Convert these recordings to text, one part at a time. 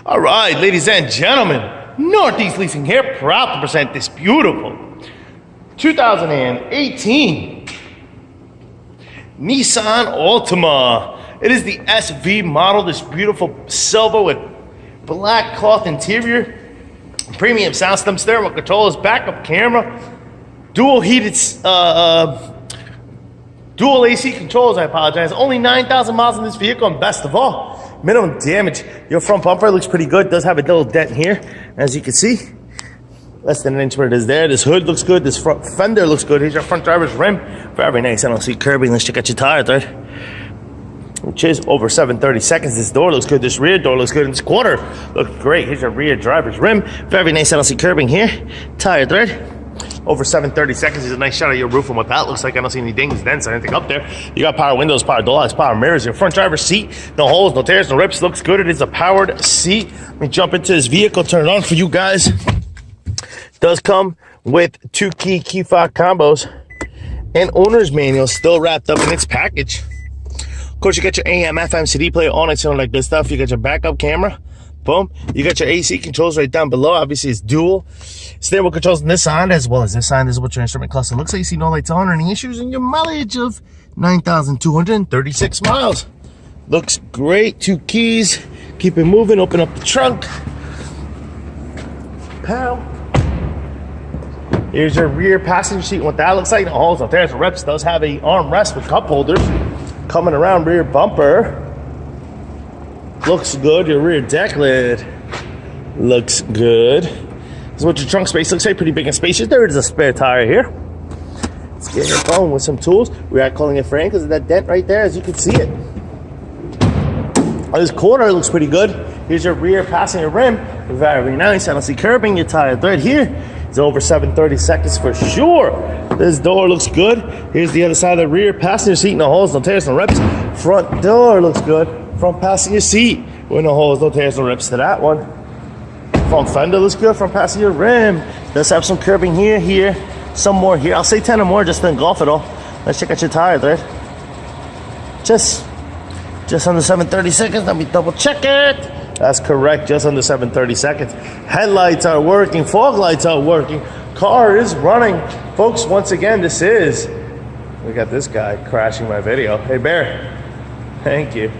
All right, ladies and gentlemen, Northeast Leasing here, proud to present this beautiful 2018 Nissan Altima. It is the SV model, this beautiful silver with black cloth interior, premium sound system, stereo controllers, backup camera, dual heated, dual AC controls. I apologize. Only 9,000 miles in this vehicle, and best of all, minimum damage. Your front bumper looks pretty good. Does have a little dent here, as you can see. Less than an inch where it is there. This hood looks good. This front fender looks good. Here's your front driver's rim. Very nice. I don't see curbing. Let's check out your tire thread, which is over 730 seconds. This door looks good. This rear door looks good. And this quarter looks great. Here's your rear driver's rim. Very nice. I don't see curbing here. Tire thread. Over 730 seconds. Is a nice shot of your roof and what that looks like. I don't see any dings, dents, or anything up there. You got power windows, power door locks, power mirrors. Your front driver's seat, no holes, no tears, no rips. Looks good. It is a powered seat. Let me jump into this vehicle, turn it on for you guys. Does come with 2 key fob combos and owner's manual still wrapped up in its package. Of course, you got your AM, FM, CD player, all night, like good stuff. You got your backup camera. Boom. You got your AC controls right down below. Obviously, it's dual stereo controls on this side as well as this side. This is what your instrument cluster looks like. You see no lights on or any issues, and your mileage of 9,236 miles. Looks great. 2 keys. Keep it moving. Open up the trunk. Pow. Here's your rear passenger seat and what that looks like. No holes, no tears, no rips. Does have a armrest with cup holders. Coming around rear bumper. Looks good. Your rear deck lid looks good. This is what your trunk space looks like. Pretty big and spacious. There is a spare tire here. Let's get here going with some tools. We are calling it frame because of that dent right there, as you can see it. This corner looks pretty good. Here's your rear passenger rim. Very nice. I don't see curbing. Your tire thread here is over 730 seconds for sure. This door looks good. Here's the other side of the rear passenger seat. No holes, no tears, no rips. Front door looks good. Front passenger seat with no holes, no tears, no rips to that one. Front fender looks good. Front passenger rim does have some curbing here, some more here. I'll say 10 or more just to engulf it all. Let's check out your tire thread. Just under 730 seconds. Let me double check it. That's correct, just under 730 seconds. Headlights are working, fog lights are working. Car is running. Folks, once again, we got this guy crashing my video. Hey, Bear. Thank you.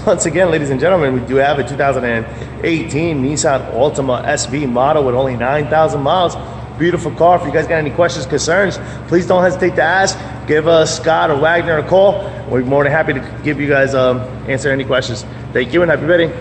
Once again, ladies and gentlemen, we do have a 2018 Nissan Altima SV model with only 9,000 miles. Beautiful car. If you guys got any questions, concerns, please don't hesitate to ask. Give Scott or Wagner a call. We're more than happy to give you guys answer any questions. Thank you and happy bidding.